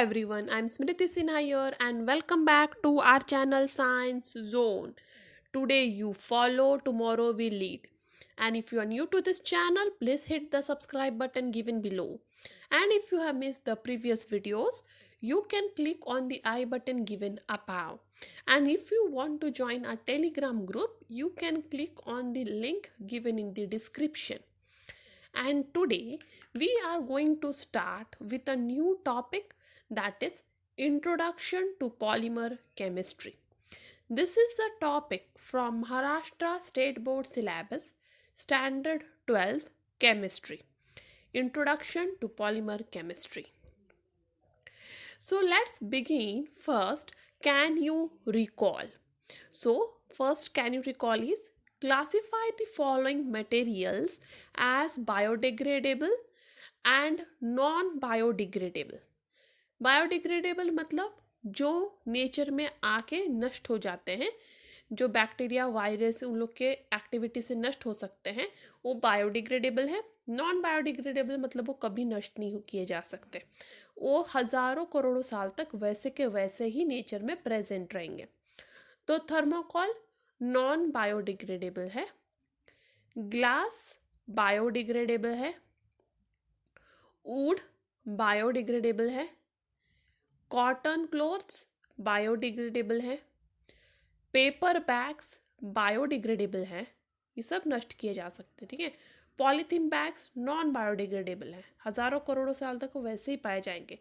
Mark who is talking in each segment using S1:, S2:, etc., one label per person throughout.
S1: everyone, I'm Smriti Sinha here and welcome back to our channel Science Zone. Today you follow, tomorrow we lead. And if you are new to this channel, please hit the subscribe button given below. And if you have missed the previous videos, you can click on the I button given above. And if you want to join our Telegram group, you can click on the link given in the description. And today we are going to start with a new topic, that is Introduction to Polymer Chemistry. This is the topic from Maharashtra State Board Syllabus, Standard 12th Chemistry. Introduction to Polymer Chemistry. So let's begin. First, can you recall? So, first, can you recall is classify the following materials as biodegradable and non biodegradable. Biodegradable मतलब जो nature में आके नष्ट हो जाते हैं, जो bacteria virus उन लोग के एक्टिविटी से नष्ट हो सकते हैं, वो बायोडिग्रेडेबल है. नॉन बायोडिग्रेडेबल मतलब वो कभी नष्ट नहीं किए जा सकते, वो हजारों करोड़ों साल तक वैसे के वैसे ही नेचर में प्रेजेंट रहेंगे. तो थर्मोकॉल नॉन बायोडिग्रेडेबल है, ग्लास बायोडिग्रेडेबल है, वुड बायोडिग्रेडेबल है, कॉटन क्लोथ्स बायोडिग्रेडेबल है, पेपर बैग्स बायोडिग्रेडेबल है, ये सब नष्ट किए जा सकते हैं. ठीक है. पॉलीथीन बैग्स नॉन बायोडिग्रेडेबल है, हजारों करोड़ों साल तक वो वैसे ही पाए जाएंगे.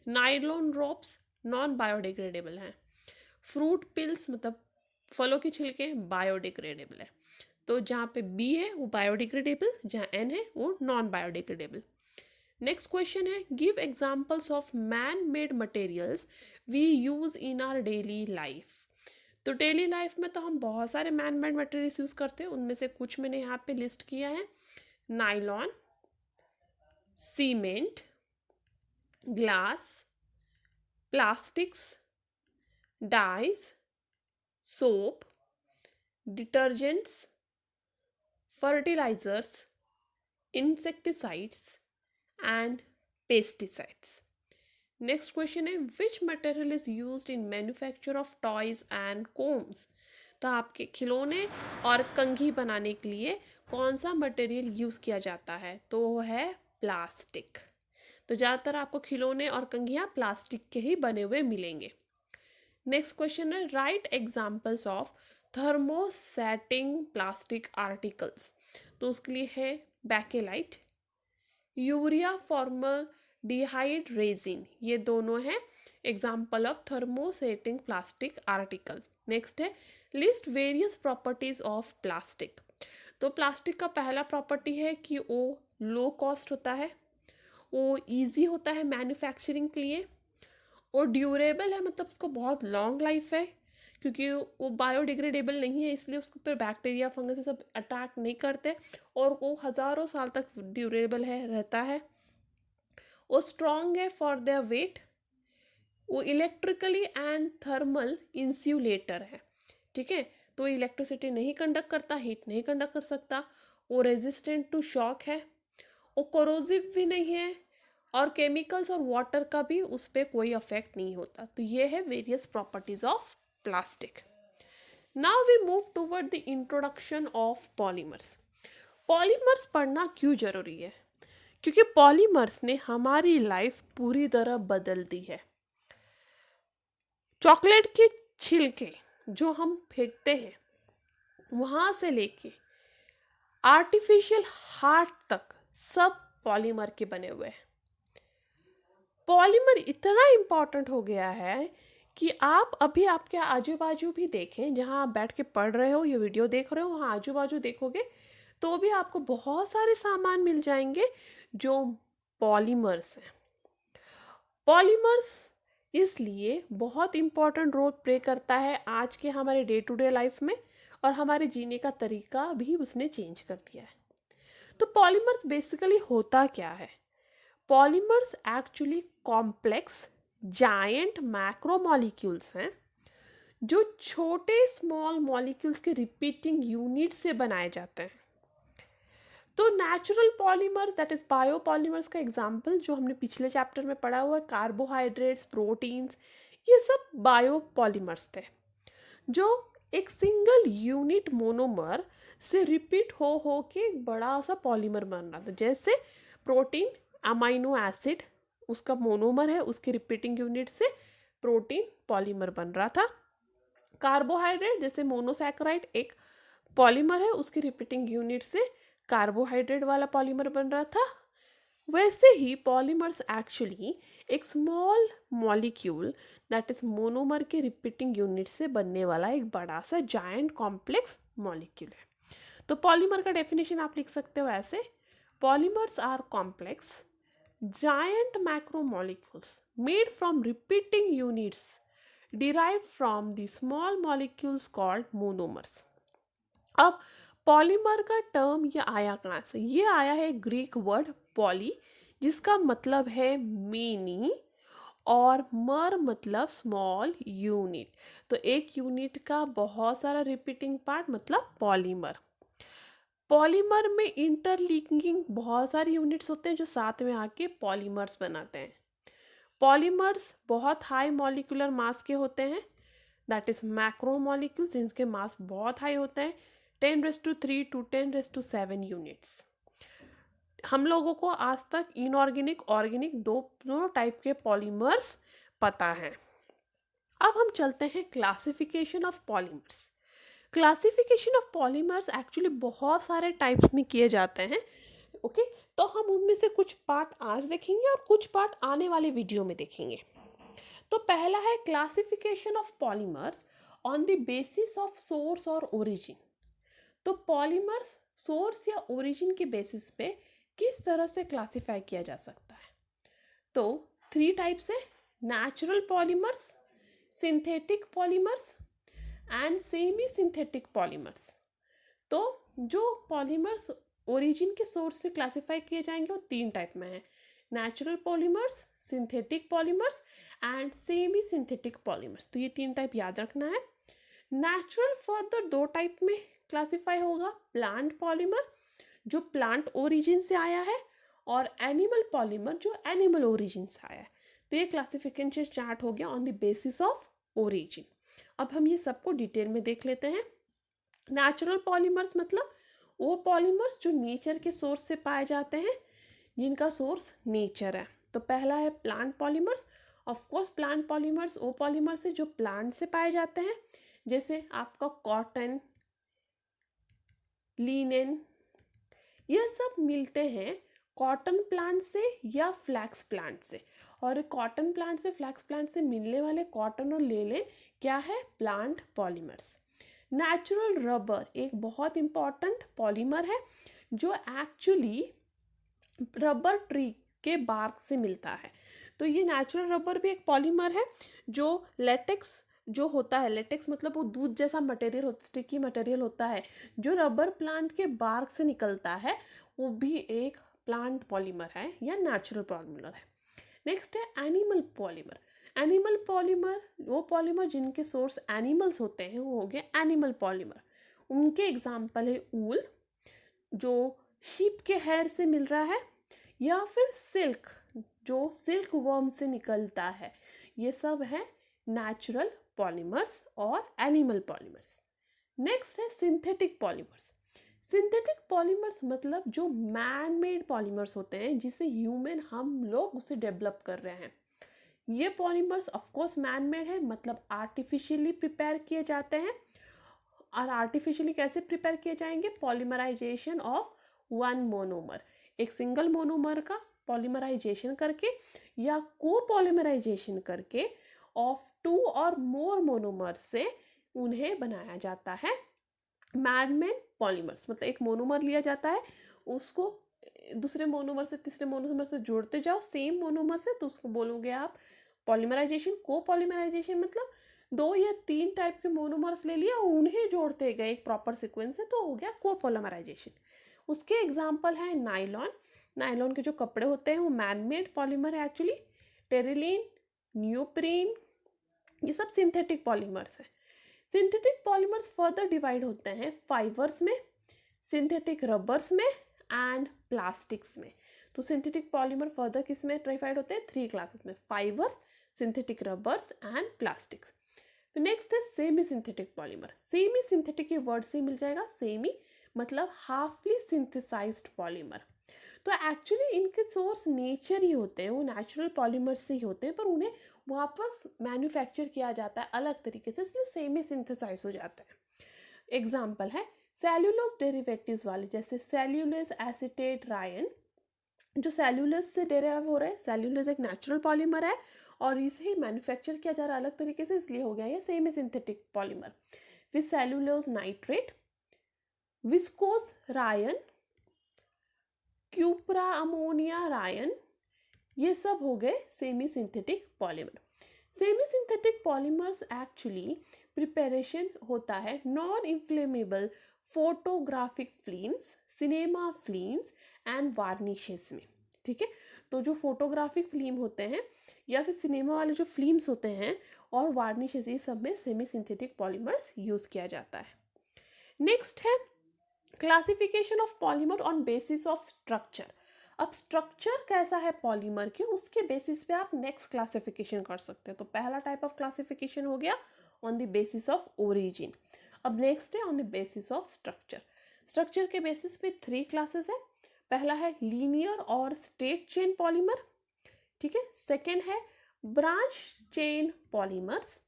S1: नाइलॉन रोप्स नॉन बायोडिग्रेडेबल हैं. फ्रूट पिल्स मतलब फलों के छिलके बायोडिग्रेडेबल है. तो जहाँ पे बी है वो बायोडिग्रेडेबल, जहाँ एन है वो नॉन बायोडिग्रेडेबल. नेक्स्ट क्वेश्चन है, give examples of man made materials we use in our daily life. तो डेली लाइफ में तो हम बहुत सारे मैन मेड मटेरियल्स यूज करते हैं, उनमें से कुछ मैंने यहाँ पे लिस्ट किया है. Nylon, cement, glass, plastics, dyes, soap, detergents, fertilisers, insecticides and pesticides. Next question है, which material is used in manufacture of toys and combs. तो आपके खिलौने और कंघी बनाने के लिए कौन सा मटेरियल यूज़ किया जाता है? तो वो है प्लास्टिक. तो ज़्यादातर आपको खिलौने और कंघियाँ प्लास्टिक के ही बने हुए मिलेंगे. नेक्स्ट क्वेश्चन है, right examples of thermosetting plastic articles. तो उसके लिए है बैकेलाइट, यूरिया फॉर्मलडिहाइड रेजिन, ये दोनों हैं example of thermosetting plastic article. Next है, list various properties of plastic. तो प्लास्टिक का पहला प्रॉपर्टी है कि वो लो कॉस्ट होता है, वो इजी होता है मैन्युफैक्चरिंग के लिए, वो ड्यूरेबल है मतलब उसको बहुत लॉन्ग लाइफ है, क्योंकि वो बायोडिग्रेडेबल नहीं है इसलिए उसके ऊपर बैक्टीरिया फंगस सब अटैक नहीं करते, और वो हज़ारों साल तक ड्यूरेबल है रहता है. वो स्ट्रॉन्ग है फॉर देयर वेट, वो इलेक्ट्रिकली एंड थर्मल इंसुलेटर है. ठीक है. तो इलेक्ट्रिसिटी नहीं कंडक्ट करता, हीट नहीं कंडक्ट कर सकता, वो रेजिस्टेंट टू शॉक है, वो कोरोसिव भी नहीं है, और केमिकल्स और वाटर का भी उस पर कोई अफेक्ट नहीं होता. तो ये है various properties of plastic. Now we move toward the introduction of polymers. Polymers पढ़ना क्यों जरूरी है? क्योंकि पॉलीमर्स ने हमारी लाइफ पूरी तरह बदल दी है. चॉकलेट के छिलके जो हम फेंकते हैं वहाँ से लेके आर्टिफिशियल हार्ट तक सब पॉलीमर के बने हुए हैं. पॉलीमर इतना इम्पॉर्टेंट हो गया है कि आप अभी आपके आजू बाजू भी देखें, जहाँ आप बैठ के पढ़ रहे हो, ये वीडियो देख रहे हो, वहाँ आजू बाजू देखोगे तो भी आपको बहुत सारे सामान मिल जाएंगे जो पॉलीमर्स हैं. पॉलीमर्स इसलिए बहुत इम्पॉर्टेंट रोल प्ले करता है आज के हमारे डे टू डे लाइफ में, और हमारे जीने का तरीका भी उसने चेंज कर दिया है. तो पॉलीमर्स बेसिकली होता क्या है? Polymers actually complex giant macromolecules हैं जो छोटे स्मॉल मॉलिक्यूल्स के रिपीटिंग यूनिट से बनाए जाते हैं. तो natural polymers that is biopolymers का एग्जाम्पल जो हमने पिछले चैप्टर में पढ़ा हुआ है, कार्बोहाइड्रेट्स, प्रोटीन्स, ये सब बायोपॉलीमर्स थे जो एक सिंगल यूनिट मोनोमर से रिपीट हो के एक बड़ा सा पॉलीमर बन रहा था। जैसे प्रोटीन अमाइनो एसिड उसका मोनोमर है, उसके रिपीटिंग यूनिट से प्रोटीन पॉलीमर बन रहा था। कार्बोहाइड्रेट जैसे मोनोसैकेराइड एक पॉलीमर है, उसकी रिपीटिंग यूनिट से कार्बोहाइड्रेट वाला पॉलीमर बन रहा था। वैसे ही पॉलीमर्स एक्चुअली एक small molecule that is monomer के रिपीटिंग यूनिट से बनने वाला एक बड़ा सा जायंट कॉम्प्लेक्स मॉलिक्यूल है। तो पॉलीमर का डेफिनेशन आप लिख सकते हो ऐसे, polymers are complex giant macromolecules made from repeating units derived from the small molecules called monomers। अब पॉलीमर का टर्म ये आया कहाँ से? ये आया है ग्रीक वर्ड पॉली जिसका मतलब है मेनी और मर मतलब स्मॉल यूनिट। तो एक यूनिट का बहुत सारा रिपीटिंग पार्ट मतलब पॉलीमर। पॉलीमर में इंटरलिंकिंग बहुत सारी यूनिट्स होते हैं जो साथ में आके पॉलीमर्स बनाते हैं। पॉलीमर्स बहुत हाई मॉलिक्यूलर मास के होते हैं, दैट इज मैक्रोमोलिक्यूल्स जिनके मास बहुत हाई होते हैं, 10⁻³ to 10⁻⁷ यूनिट्स। हम लोगों को आज तक इनऑर्गेनिक ऑर्गेनिक दोनों टाइप के पॉलीमर्स पता है। अब हम चलते हैं classification of polymers. Classification of polymers actually बहुत सारे टाइप्स में किए जाते हैं। ओके तो हम उनमें से कुछ पार्ट आज देखेंगे और कुछ पार्ट आने वाले वीडियो में देखेंगे। तो पहला है classification of polymers on the basis of source और ओरिजिन। तो पॉलीमर्स सोर्स या ओरिजिन के बेसिस पे किस तरह से क्लासिफाई किया जा सकता है? तो 3 टाइप्स है, natural polymers, synthetic polymers and semi synthetic polymers. तो जो पॉलीमर्स ओरिजिन के सोर्स से क्लासिफाई किए जाएंगे वो 3 टाइप में है, natural polymers, synthetic polymers and semi synthetic polymers. तो ये 3 टाइप याद रखना है। नेचुरल फर्दर 2 टाइप में क्लासिफाई होगा, प्लांट पॉलीमर जो प्लांट ओरिजिन से आया है और एनिमल पॉलीमर जो एनिमल ओरिजिन से आया है। तो ये क्लासिफिकेशन चार्ट हो गया on the basis of origin. अब हम ये सबको डिटेल में देख लेते हैं। नेचुरल पॉलीमर्स मतलब वो पॉलीमर्स जो नेचर के सोर्स से पाए जाते हैं, जिनका सोर्स नेचर है। तो पहला है plant polymers. Of course plant polymers वो पॉलीमर्स है जो प्लांट से पाए जाते हैं, जैसे आपका कॉटन, लिनेन, ये सब मिलते हैं कॉटन प्लांट से या फ्लैक्स प्लांट से। और कॉटन प्लांट से फ्लैक्स प्लांट से मिलने वाले कॉटन और लिनेन क्या है? Plant polymers. नेचुरल रबर एक बहुत इंपॉर्टेंट पॉलीमर है जो एक्चुअली रबर ट्री के बार्क से मिलता है। तो ये नेचुरल रबर भी एक पॉलीमर है जो लेटेक्स जो होता है, लेटेक्स मतलब वो दूध जैसा मटेरियल होता, स्टिकी मटेरियल होता है जो रबर प्लांट के बार्क से निकलता है, वो भी एक प्लांट पॉलीमर है या नेचुरल पॉलीमर है। नेक्स्ट है एनिमल पॉलीमर। एनिमल पॉलीमर वो पॉलीमर जिनके सोर्स एनिमल्स होते हैं वो हो गए एनिमल पॉलीमर। उनके एग्जाम्पल है ऊल जो शीप के हेयर से मिल रहा है, या फिर सिल्क जो सिल्क वर्म से निकलता है। ये सब है नेचुरल पॉलीमर्स और एनिमल पॉलीमर्स। नेक्स्ट है सिंथेटिक पॉलीमर्स। सिंथेटिक पॉलीमर्स मतलब जो मैन मेड पॉलीमर्स होते हैं जिसे ह्यूमन हम लोग उसे डेवलप कर रहे हैं। ये polymers of course man made है, मतलब आर्टिफिशियली प्रिपेयर किए जाते हैं। और आर्टिफिशियली कैसे प्रिपेयर किए जाएंगे? पॉलीमराइजेशन ऑफ वन मोनोमर, एक सिंगल मोनोमर का पॉलीमराइजेशन करके या को पॉलीमराइजेशन करके ऑफ 2 और मोर मोनोमर से उन्हें बनाया जाता है मैन मेड पॉलीमर्स। मतलब एक मोनोमर लिया जाता है, उसको दूसरे मोनोमर से तीसरे मोनोमर से जोड़ते जाओ सेम मोनोमर से, तो उसको बोलोगे आप पॉलीमराइजेशन। को पॉलीमराइजेशन मतलब 2 या 3 टाइप के मोनोमर्स ले लिया, उन्हें जोड़ते गए एक प्रॉपर सीक्वेंस से, तो हो गया को पॉलीमराइजेशन। उसके एग्जाम्पल है नायलॉन। नायलॉन के जो कपड़े होते हैं वो मैन मेड पॉलीमर है एक्चुअली। टेरिलीन, न्यूप्रीन, ये सब सिंथेटिक पॉलीमर्स है। सिंथेटिक पॉलीमर्स फर्दर डिवाइड होते हैं फाइबर्स में, सिंथेटिक रबर्स में एंड प्लास्टिक्स में। तो सिंथेटिक पॉलीमर फर्दर किस में डिवाइड होते हैं? 3 क्लासेस में, fibres, synthetic rubbers and plastics. Next है semi synthetic polymer. Semi synthetic ये वर्ड से मिल जाएगा, सेमी मतलब हाफली सिंथेसाइज्ड पॉलीमर। तो एक्चुअली इनके सोर्स नेचर ही होते हैं, वो नेचुरल पॉलीमर से ही होते हैं, पर उन्हें वापस मैन्युफैक्चर किया जाता है अलग तरीके से, इसलिए सेमी सिंथेसाइज हो जाता है। एग्जाम्पल है सेल्यूलोज डेरिवेटिव्स वाले, जैसे सेल्यूलोज एसीटेट रायन, जो सेल्यूलोज से डेराइव हो रहा है। सेल्यूलोज एक नेचुरल पॉलीमर है और इसे ही मैन्युफैक्चर किया जा रहा है अलग तरीके से, इसलिए हो गया ये सेमी सिंथेटिक पॉलीमर। फिर cellulose nitrate, viscose rayon, cupra ammonia rayon, ये सब हो गए semi synthetic polymer. Semi synthetic polymers actually preparation होता है non inflammable photographic films, cinema films and varnishes में। ठीक है, तो जो फोटोग्राफिक फिल्म होते हैं या फिर सिनेमा वाले जो फिल्म्स होते हैं और वार्निशेस, ये सब में सेमी सिंथेटिक पॉलीमर्स यूज किया जाता है। नेक्स्ट है classification of polymer on basis of structure. अब स्ट्रक्चर कैसा है पॉलीमर के, उसके बेसिस पे आप नेक्स्ट क्लासिफिकेशन कर सकते हैं। तो पहला टाइप ऑफ क्लासिफिकेशन हो गया on the basis of origin. अब नेक्स्ट है on the basis of structure. Structure के बेसिस पे 3 क्लासेस है। पहला है लीनियर और स्ट्रेट चेन पॉलीमर, ठीक है। सेकेंड है ब्रांच चेन पॉलीमर्स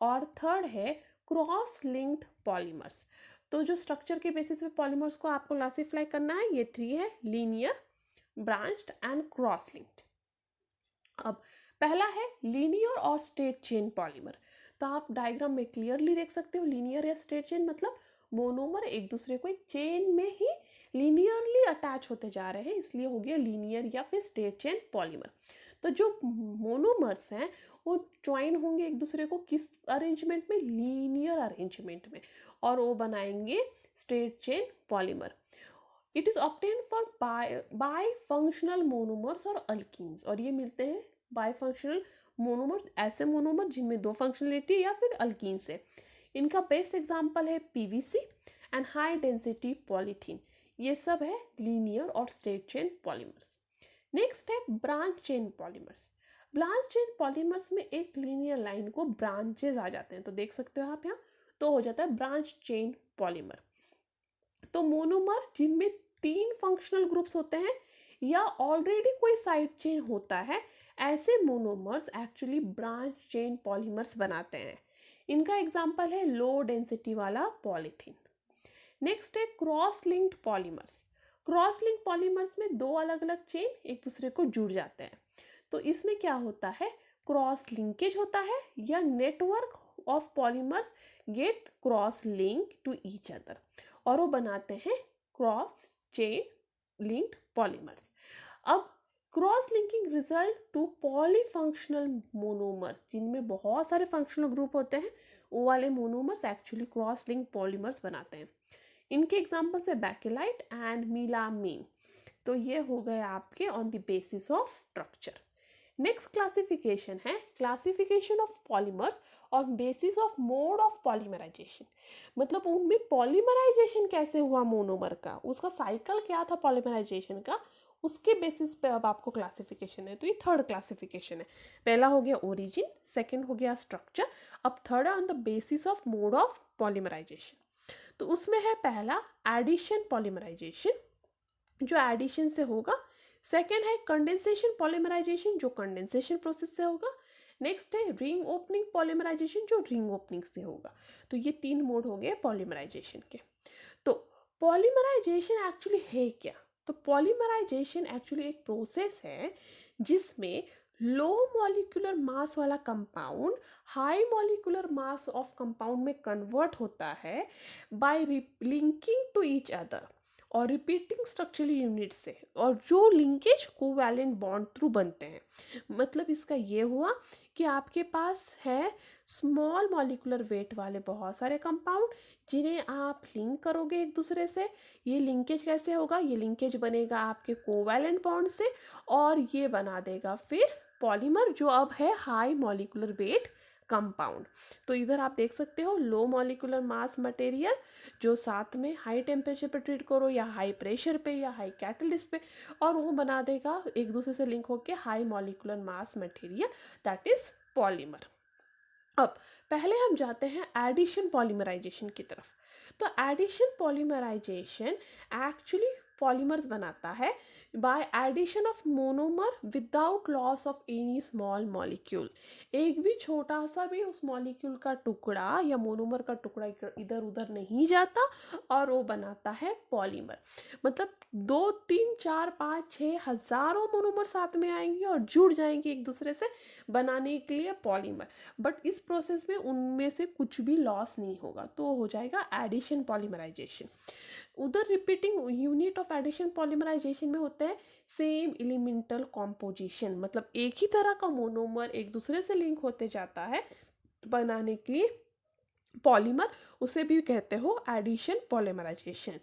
S1: और थर्ड है क्रॉस लिंक्ड पॉलीमर्स। तो जो स्ट्रक्चर के बेसिस पे पॉलीमर्स को आपको क्लासीफाई करना है, ये 3 है, linear, branched and cross linked. अब पहला है लीनियर और स्ट्रेट चेन पॉलीमर। तो आप डायग्राम में क्लियरली देख सकते हो, लीनियर या स्ट्रेट चेन मतलब मोनोमर एक दूसरे को एक चेन में ही लीनियरली अटैच होते जा रहे हैं, इसलिए हो गया लीनियर या फिर स्ट्रेट चेन पॉलीमर। तो जो मोनोमर्स हैं वो ज्वाइन होंगे एक दूसरे को किस अरेंजमेंट में? लीनियर अरेंजमेंट में, और वो बनाएंगे straight chain polymer. It is obtain for by functional monomers और अल्कीन्स, और ये मिलते हैं बाई फंक्शनल मोनोमर, ऐसे मोनोमर जिनमें 2 फंक्शनलिटी या फिर अल्कीन्स है। इनका बेस्ट एग्जांपल है PVC and high density polythene. ये सब है लीनियर और स्ट्रेट चेन पॉलीमर्स। नेक्स्ट है branch chain polymers. Branch chain polymers में एक लीनियर लाइन को ब्रांचेस आ जाते हैं, तो देख सकते हो आप यहाँ, तो हो जाता है ब्रांच चेन पॉलीमर। तो मोनोमर जिनमें 3 फंक्शनल ग्रुप्स होते हैं या ऑलरेडी कोई साइड चेन होता है, ऐसे monomers actually branch chain polymers बनाते हैं। इनका एग्जांपल है लो डेंसिटी वाला पॉलीथीन। नेक्स्ट है cross linked polymers. Cross linked polymers में 2 अलग अलग चेन एक दूसरे को जुड़ जाते हैं। तो इसमें क्या होता है, क्रॉस लिंकेज होता है या network of polymers get cross link to each other, और वो बनाते हैं क्रॉस चेन लिंक्ड पॉलीमर्स। अब cross linking result to polyfunctional monomer, जिनमें बहुत सारे फंक्शनल ग्रुप होते हैं, वो वाले monomers actually cross link polymers बनाते हैं। इनके एग्जांपल्स है बैकेलाइट एंड मीलामीन। तो ये हो गए आपके on the basis of structure. Next classification है classification of polymers on basis of mode of polymerisation. मतलब उनमें पॉलीमराइजेशन कैसे हुआ मोनोमर का, उसका साइकिल क्या था पॉलीमराइजेशन का, उसके बेसिस पे अब आपको क्लासिफिकेशन है। तो ये 3rd क्लासिफिकेशन है। पहला हो गया ओरिजिन, सेकंड हो गया स्ट्रक्चर, अब थर्ड है on the basis of mode of polymerisation. तो उसमें है पहला एडिशन पॉलीमराइजेशन, जो एडिशन से होगा। सेकेंड है कंडेंसेशन पॉलीमराइजेशन, जो कंडेंसेशन प्रोसेस से होगा। नेक्स्ट है रिंग ओपनिंग पॉलीमराइजेशन, जो रिंग ओपनिंग से होगा। तो ये 3 मोड हो गए पॉलीमराइजेशन के। तो पॉलीमराइजेशन एक्चुअली है क्या? तो पॉलीमराइजेशन एक्चुअली एक प्रोसेस है जिसमें लो मॉलिक्यूलर मास वाला compound high molecular mass of compound में कन्वर्ट होता है by linking to each other और रिपीटिंग स्ट्रक्चरल यूनिट से, और जो लिंकेज कोवैलेंट बॉन्ड थ्रू बनते हैं। मतलब इसका ये हुआ कि आपके पास है स्मॉल मॉलिक्यूलर वेट वाले बहुत सारे कंपाउंड जिन्हें आप लिंक करोगे एक दूसरे से। ये लिंकेज कैसे होगा? ये लिंकेज बनेगा आपके कोवैलेंट बॉन्ड से, और ये बना देगा फिर पॉलीमर, जो अब है हाई मॉलिक्यूलर वेट कंपाउंड। तो इधर आप देख सकते हो लो मॉलिक्यूलर मास मटेरियल जो साथ में हाई टेम्परेचर पे ट्रीट करो या हाई प्रेशर पे या हाई कैटलिस्ट पे, और वो बना देगा एक दूसरे से लिंक होके high molecular mass material, that is polymer. अब पहले हम जाते हैं एडिशन पॉलीमराइजेशन की तरफ। तो एडिशन पॉलीमराइजेशन एक्चुअली पॉलीमर्स बनाता है by addition of monomer without loss of any small molecule. एक भी छोटा सा भी उस मॉलिक्यूल का टुकड़ा या मोनोमर का टुकड़ा इधर उधर नहीं जाता और वो बनाता है पॉलीमर। मतलब 2 3 4 5 6 हजारों मोनोमर साथ में आएंगे और जुड़ जाएंगे एक दूसरे से बनाने के लिए पॉलीमर, बट इस प्रोसेस में उनमें से कुछ भी लॉस नहीं होगा, तो हो जाएगा एडिशन पॉलीमराइजेशन। उधर repeating unit of addition polymerisation में होता है सेम एलिमेंटल कॉम्पोजिशन, मतलब एक ही तरह का मोनोमर एक दूसरे से लिंक होते जाता है बनाने के लिए पॉलीमर, उसे भी कहते हो addition polymerisation.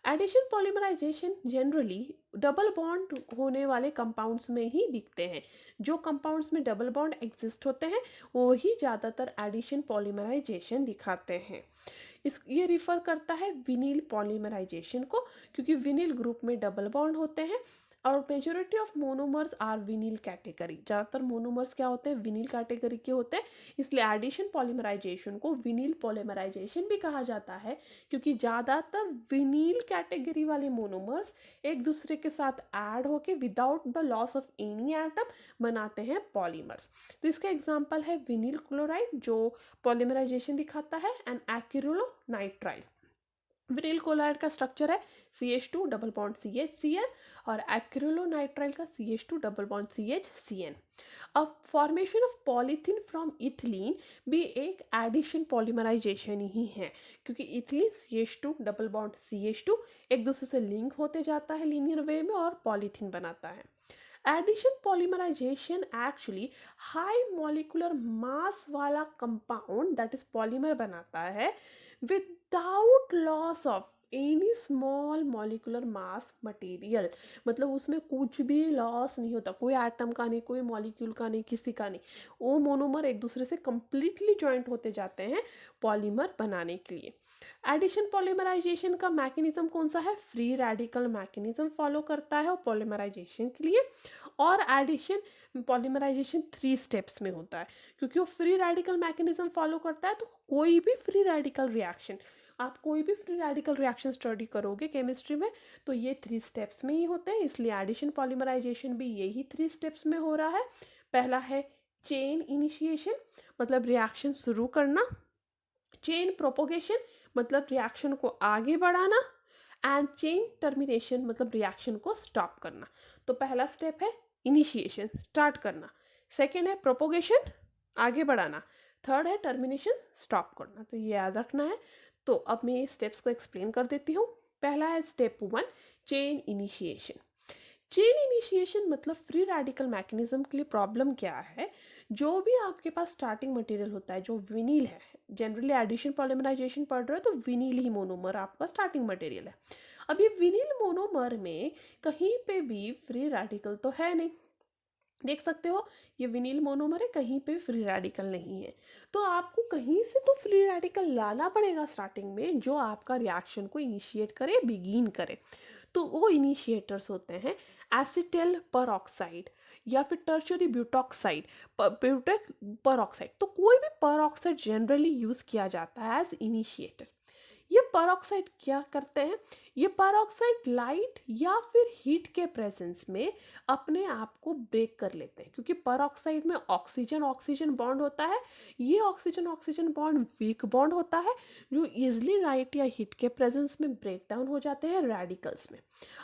S1: Addition polymerisation generally double bond होने वाले कंपाउंड्स में ही दिखते हैं। जो कंपाउंड्स में डबल बॉन्ड एग्जिस्ट होते हैं वो ही ज़्यादातर एडिशन पॉलीमराइजेशन दिखाते हैं। ये रिफ़र करता है विनील पॉलीमराइजेशन को, क्योंकि विनील ग्रुप में डबल बॉन्ड होते हैं और majority of monomers are vinyl category. ज़्यादातर मोनोमर्स क्या होते हैं, विनील कैटेगरी के होते हैं, इसलिए एडिशन पॉलीमराइजेशन को विनील पॉलीमराइजेशन भी कहा जाता है, क्योंकि ज़्यादातर विनील कैटेगरी वाले मोनोमर्स एक दूसरे के साथ ऐड होके without the loss of any atom बनाते हैं पॉलीमर्स। तो इसका एग्जांपल है विनील क्लोराइड जो पॉलीमराइजेशन दिखाता है, एंड एक्रिलोनाइट्राइल। विनील क्लोराइड का स्ट्रक्चर है CH2 डबल बॉन्ड CH और एक्रिलोनाइट्राइल का CH2 डबल बॉन्ड CH। अब formation of polythene from ethylene भी एक एडिशन पॉलीमराइजेशन ही है, क्योंकि ethylene CH2 double bond CH2 एक दूसरे से लिंक होते जाता है लीनियर वे में और पॉलीथीन बनाता है। Addition polymerisation actually high molecular mass वाला कंपाउंड दैट इज पॉलीमर बनाता है without loss of any small molecular mass material. मतलब उसमें कुछ भी लॉस नहीं होता, कोई एटम का नहीं, कोई मॉलिक्यूल का नहीं, किसी का नहीं। वो मोनोमर एक दूसरे से कंप्लीटली जॉइंट होते जाते हैं पॉलीमर बनाने के लिए। एडिशन पॉलीमराइजेशन का मैकेनिज्म कौन सा है, फ्री रेडिकल मैकेनिज्म फॉलो करता है पॉलीमराइजेशन के लिए। और एडिशन पॉलीमराइजेशन 3 स्टेप्स में होता है, क्योंकि वो फ्री रेडिकल मैकेनिज्म फॉलो करता है। तो कोई भी फ्री रेडिकल रिएक्शन, आप कोई भी फ्री रेडिकल रिएक्शन स्टडी करोगे केमिस्ट्री में तो ये 3 स्टेप्स में ही होते हैं, इसलिए एडिशन पॉलीमराइजेशन भी यही 3 स्टेप्स में हो रहा है। पहला है चेन इनिशिएशन, मतलब रिएक्शन शुरू करना। चेन प्रोपोगेशन, मतलब रिएक्शन को आगे बढ़ाना। एंड चेन टर्मिनेशन, मतलब रिएक्शन को स्टॉप करना। तो पहला स्टेप है इनिशिएशन, स्टार्ट करना। सेकेंड है प्रोपोगेशन, आगे बढ़ाना। थर्ड है टर्मिनेशन, स्टॉप करना। तो ये याद रखना है। तो अब मैं ये स्टेप्स को एक्सप्लेन कर देती हूँ। पहला है step 1 chain initiation. Chain initiation मतलब फ्री रेडिकल मैकेनिज्म के लिए प्रॉब्लम क्या है, जो भी आपके पास स्टार्टिंग मटेरियल होता है जो विनील है, जनरली एडिशन पॉलीमराइजेशन पढ़ रहे हो तो विनील ही मोनोमर आपका स्टार्टिंग मटेरियल है। अब ये विनील मोनोमर में कहीं पे भी फ्री रेडिकल तो है नहीं, देख सकते हो ये विनील मोनोमर है, कहीं पे फ्री रेडिकल नहीं है। तो आपको कहीं से तो फ्री रेडिकल लाना पड़ेगा स्टार्टिंग में, जो आपका रिएक्शन को इनिशिएट करे, बिगिन करे। तो वो इनिशिएटर्स होते हैं एसिटिल परऑक्साइड या फिर टर्शरी ब्यूटॉक्साइड, ब्यूटेक परऑक्साइड। तो कोई भी परऑक्साइड जनरली यूज किया जाता है एज इनिशिएटर। ये परऑक्साइड क्या करते हैं, ये परऑक्साइड लाइट या फिर हीट के प्रेजेंस में अपने आप को ब्रेक कर लेते हैं, क्योंकि परऑक्साइड में ऑक्सीजन ऑक्सीजन बॉन्ड होता है। ये oxygen oxygen bond weak bond होता है, जो इजिली लाइट या हीट के प्रेजेंस में ब्रेक डाउन हो जाते हैं रेडिकल्स में।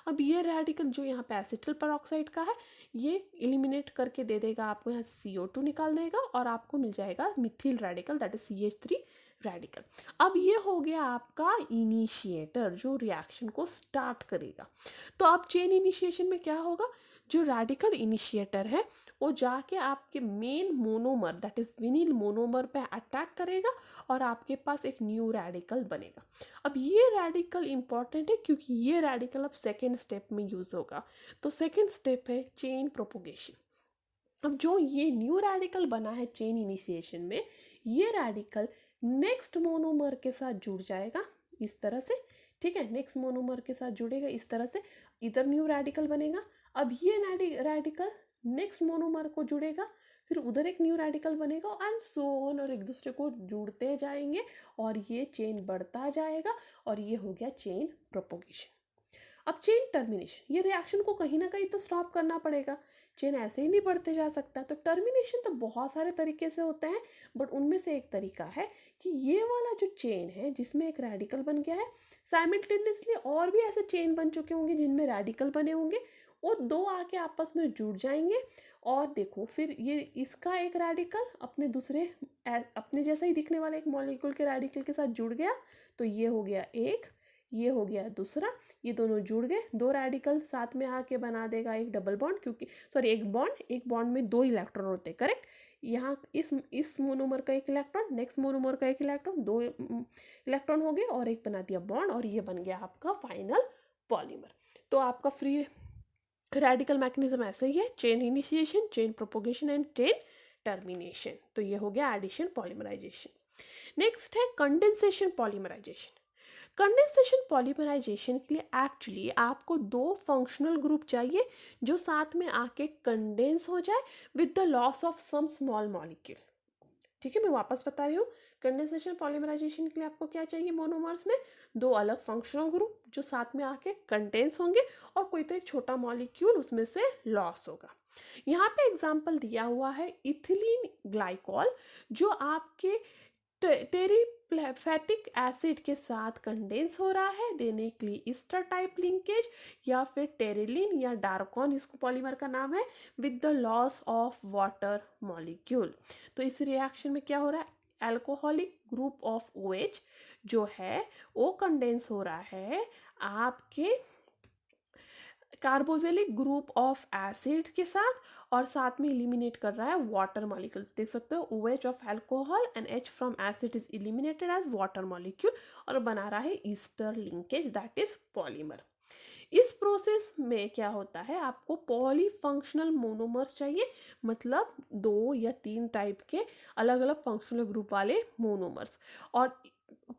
S1: अब ये रेडिकल जो यहाँ पे एसिटिल परऑक्साइड का है, ये एलिमिनेट करके दे देगा आपको, यहाँ से CO2 निकाल देगा और आपको मिल जाएगा Mithil radical, that is CH3 radical. अब ये हो गया आपका इनिशिएटर जो रिएक्शन को स्टार्ट करेगा। तो अब चेन इनिशिएशन में क्या होगा, जो रेडिकल इनिशिएटर है वो जाके आपके main monomer that is vinyl monomer पे अटैक करेगा और आपके पास एक न्यू रेडिकल बनेगा। अब ये रेडिकल इंपॉर्टेंट है क्योंकि ये रेडिकल अब सेकेंड स्टेप में यूज होगा। तो सेकेंड स्टेप है चेन प्रोपोगेशन। अब जो ये न्यू रेडिकल बना है चेन इनिशिएशन में, ये रेडिकल नेक्स्ट मोनोमर के साथ जुड़ जाएगा इस तरह से, ठीक है, नेक्स्ट मोनोमर के साथ जुड़ेगा इस तरह से, इधर न्यू रेडिकल बनेगा। अब ये रेडिकल नेक्स्ट मोनोमर को जुड़ेगा, फिर उधर एक न्यू रेडिकल बनेगा एंड सो ऑन, और एक दूसरे को जुड़ते जाएंगे और ये चेन बढ़ता जाएगा और ये हो गया चेन प्रोपोगेशन। अब चेन टर्मिनेशन, ये रिएक्शन को कहीं ना कहीं तो स्टॉप करना पड़ेगा, चेन ऐसे ही नहीं बढ़ते जा सकता। तो टर्मिनेशन तो बहुत सारे तरीके से होते हैं, बट उनमें से एक तरीका है कि ये वाला जो चेन है जिसमें एक रेडिकल बन गया है, साइमल्टेनियसली और भी ऐसे चेन बन चुके होंगे जिनमें रेडिकल बने होंगे, वो दो आके आपस में जुड़ जाएंगे और देखो फिर ये इसका एक रेडिकल अपने दूसरे अपने जैसा ही दिखने वाले एक मॉलिक्यूल के रेडिकल के साथ जुड़ गया, तो ये हो गया एक, ये हो गया दूसरा, ये दोनों जुड़ गए, दो रेडिकल साथ में आके बना देगा एक डबल बॉन्ड, क्योंकि सॉरी एक बॉन्ड में दो इलेक्ट्रॉन होते हैं, करेक्ट। यहाँ इस मोनोमर का एक इलेक्ट्रॉन, नेक्स्ट मोनोमर का एक इलेक्ट्रॉन, दो इलेक्ट्रॉन हो गए और एक बना दिया बॉन्ड, और ये बन गया आपका फाइनल पॉलीमर। तो आपका फ्री रेडिकल मैकेनिज्म ऐसे ही है, chain initiation, chain propagation and chain termination. तो ये हो गया एडिशन पॉलीमराइजेशन। नेक्स्ट है कंडेंसेशन पॉलीमराइजेशन। कंडेंसेशन पॉलीमराइजेशन के लिए एक्चुअली आपको दो फंक्शनल ग्रुप चाहिए जो साथ में आके कंडेंस हो जाए with the loss of some small molecule, ठीक है। मैं वापस बता रही हूँ, कंडेंसेशन पॉलीमराइजेशन के लिए आपको क्या चाहिए, मोनोमर्स में दो अलग फंक्शनल ग्रुप जो साथ में आके कंडेंस होंगे और कोई तो एक छोटा मॉलिक्यूल उसमें से लॉस होगा। यहाँ पे एग्जांपल दिया हुआ है इथिलीन ग्लाइकॉल, जो आपके टेरिफैटिक एसिड के साथ कंडेंस हो रहा है, देने के लिए ईस्टर टाइप लिंकेज, या फिर टेरिलिन या डार्कॉन इसको पॉलीमर का नाम है, with the loss of water molecule. तो इस रिएक्शन में क्या हो रहा है, अल्कोहलिक ग्रुप ऑफ OH जो है वो कंडेंस हो रहा है आपके कार्बोक्सिलिक ग्रुप ऑफ एसिड के साथ, और साथ में इलिमिनेट कर रहा है वाटर मॉलिक्यूल। देख सकते हो OH of alcohol and H from acid is eliminated as water molecule, और बना रहा है ester linkage, that is polymer. इस प्रोसेस में क्या होता है, आपको पॉलीफंक्शनल मोनोमर्स चाहिए, मतलब 2 या 3 टाइप के अलग अलग फंक्शनल ग्रुप वाले मोनोमर्स। और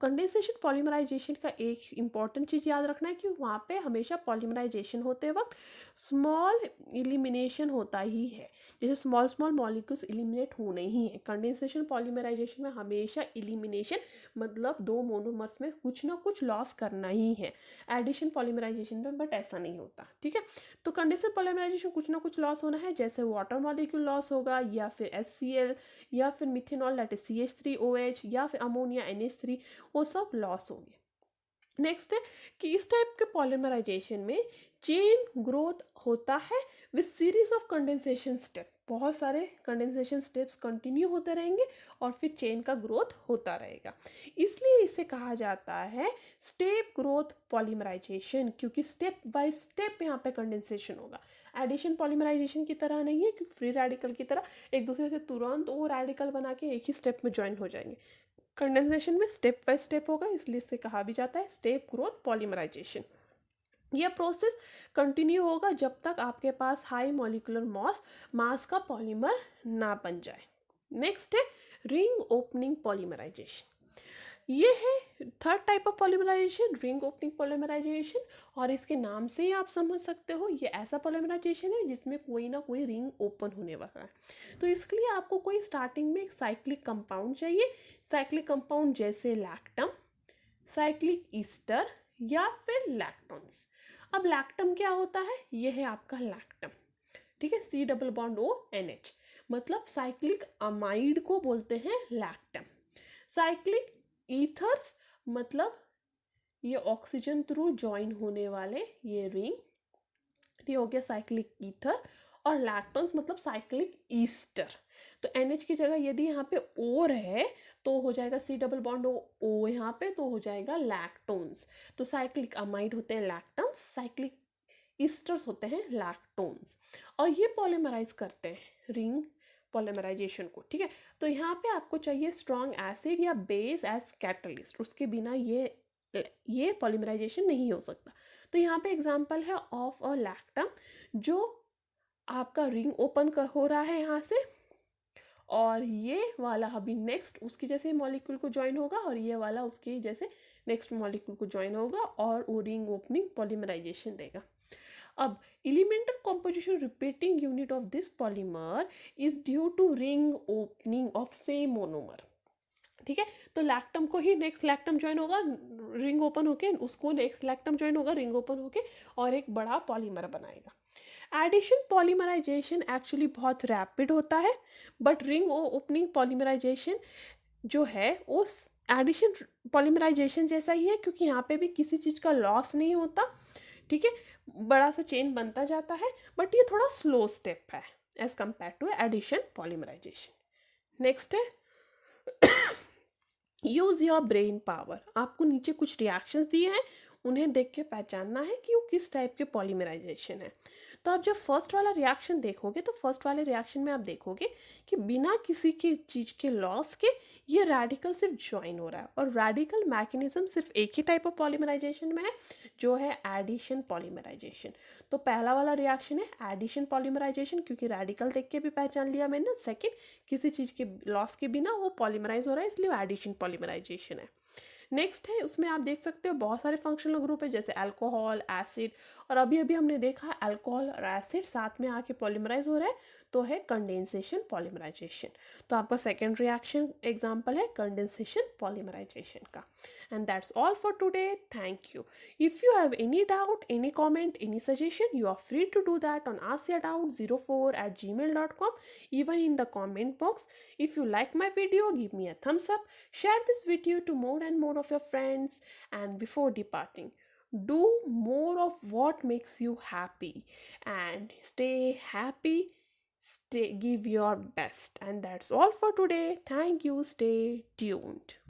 S1: कंडेंसेशन पॉलीमराइजेशन का एक इम्पॉर्टेंट चीज़ याद रखना है कि वहाँ पे हमेशा पॉलीमराइजेशन होते वक्त स्मॉल इलिमिनेशन होता ही है, जैसे स्मॉल स्मॉल मॉलिक्यूल्स इलिमिनेट होने ही है। कंडेंसेशन पॉलीमराइजेशन में हमेशा इलिमिनेशन, मतलब दो मोनोमर्स में कुछ ना कुछ लॉस करना ही है। एडिशन पॉलीमराइजेशन में बट ऐसा नहीं होता, ठीक है। तो कंडेंसेशन पॉलीमराइजेशन कुछ ना कुछ लॉस होना है, जैसे वाटर मॉलिक्यूल लॉस होगा, या फिर HCl, या फिर मिथेनॉल दैट इज CH3OH, या फिर अमोनिया NH3, वो सब लॉस होंगे। नेक्स्ट है कि इस टाइप के पॉलीमराइजेशन में चेन ग्रोथ होता है with series of condensation step, बहुत सारे कंडेंसेशन स्टेप्स कंटिन्यू होते रहेंगे और फिर चेन का ग्रोथ होता रहेगा, इसलिए इसे कहा जाता है स्टेप ग्रोथ पॉलीमराइजेशन, क्योंकि स्टेप बाय स्टेप यहाँ पे कंडेंसेशन होगा। एडिशन पॉलीमराइजेशन की तरह नहीं है कि फ्री रेडिकल की तरह एक दूसरे से तुरंत वो रेडिकल बना के एक ही स्टेप में ज्वाइन हो जाएंगे। कंडेंसेशन में स्टेप बाय स्टेप होगा, इसलिए इसे कहा भी जाता है स्टेप ग्रोथ पॉलीमराइजेशन। यह प्रोसेस कंटिन्यू होगा जब तक आपके पास हाई मॉलिक्यूलर मास का पॉलीमर ना बन जाए। नेक्स्ट है रिंग ओपनिंग पॉलीमराइजेशन। ये है third type of polymerisation, ring opening polymerisation, और इसके नाम से ही आप समझ सकते हो ये ऐसा पॉलीमराइजेशन है जिसमें कोई ना कोई रिंग ओपन होने वाला है। तो इसके लिए आपको कोई स्टार्टिंग में एक साइक्लिक कंपाउंड चाहिए, साइक्लिक कंपाउंड जैसे लैक्टम, साइक्लिक ईस्टर, या फिर लैक्टोन्स। अब लैक्टम क्या होता है, ये है आपका लैक्टम, ठीक है, C+ONH, मतलब साइक्लिक अमाइड को बोलते हैं लैक्टम। साइक्लिक ईथर्स, मतलब ये ऑक्सीजन थ्रू ज्वाइन होने वाले ये रिंग, ये हो गया साइक्लिक ईथर। और लैक्टोन्स मतलब साइक्लिक ईस्टर, तो NH की जगह यदि यहाँ पे O है तो हो जाएगा C+O यहाँ पे, तो हो जाएगा लैक्टोन्स। तो साइक्लिक अमाइड होते हैं लैक्टम्स, साइक्लिक ईस्टर्स होते हैं लैक्टोन्स, और ये पॉलीमराइज करते हैं रिंग पॉलीमराइजेशन को, ठीक है। तो यहाँ पे आपको चाहिए स्ट्रॉन्ग एसिड या बेस एज कैटलिस्ट, उसके बिना ये पॉलीमराइजेशन नहीं हो सकता। तो यहाँ पे एग्जांपल है ऑफ अ लैक्टम, जो आपका रिंग ओपन हो रहा है यहाँ से, और ये वाला अभी नेक्स्ट उसके जैसे मॉलिक्यूल को ज्वाइन होगा और ये वाला उसके जैसे नेक्स्ट मॉलिक्यूल को ज्वाइन होगा और वो रिंग ओपनिंग पॉलीमराइजेशन देगा. अब elemental composition repeating unit of this polymer is due to ring opening of same monomer. ठीक है, तो लैक्टम को ही नेक्स्ट लैक्टम ज्वाइन होगा, रिंग ओपन होके उसको नेक्स्ट लैक्टम ज्वाइन होगा, रिंग ओपन होके और एक बड़ा पॉलीमर बनाएगा. एडिशन पॉलीमराइजेशन एक्चुअली बहुत रैपिड होता है, बट रिंग ओपनिंग पॉलीमराइजेशन जो है उस एडिशन पॉलीमराइजेशन जैसा ही है, क्योंकि यहाँ पे भी किसी चीज़ का लॉस नहीं होता. ठीक है, बड़ा सा चेन बनता जाता है, बट ये थोड़ा स्लो स्टेप है as compare to addition polymerisation. Next है यूज़ योर ब्रेन पावर. आपको नीचे कुछ रिएक्शंस दिए हैं, उन्हें देख के पहचानना है कि वो किस टाइप के पॉलीमराइजेशन है. तो आप जब फर्स्ट वाला रिएक्शन देखोगे तो फर्स्ट वाले रिएक्शन में आप देखोगे कि बिना किसी की चीज़ के लॉस के ये रेडिकल सिर्फ ज्वाइन हो रहा है, और रेडिकल मैकेनिज्म सिर्फ एक ही टाइप ऑफ पॉलीमराइजेशन में है जो है एडिशन पॉलीमराइजेशन. तो पहला वाला रिएक्शन है एडिशन पॉलीमराइजेशन, क्योंकि रेडिकल देख के भी पहचान लिया मैंने. सेकेंड, किसी चीज़ के लॉस के बिना वो पॉलीमराइज हो रहा है, इसलिए एडिशन पॉलीमराइजेशन है. नेक्स्ट है, उसमें आप देख सकते हो बहुत सारे फंक्शनल ग्रुप है जैसे अल्कोहल, एसिड, और अभी अभी हमने देखा अल्कोहल और एसिड साथ में आके पॉलीमराइज हो रहा है, तो है कंडेंसेशन पॉलीमराइजेशन. तो आपका सेकेंड रिएक्शन एग्जांपल है कंडेंसेशन पॉलीमराइजेशन का. And that's all for today. Thank you. If you have any doubt, any comment, any suggestion, you are free to do that on askyourdoubts04@gmail.com, even in the comment box. If you like my video, give me a thumbs up, share this video to more and more of your friends, and before departing, do more of what makes you happy and stay happy. Stay, give your best. And that's all for today. Thank you. Stay tuned.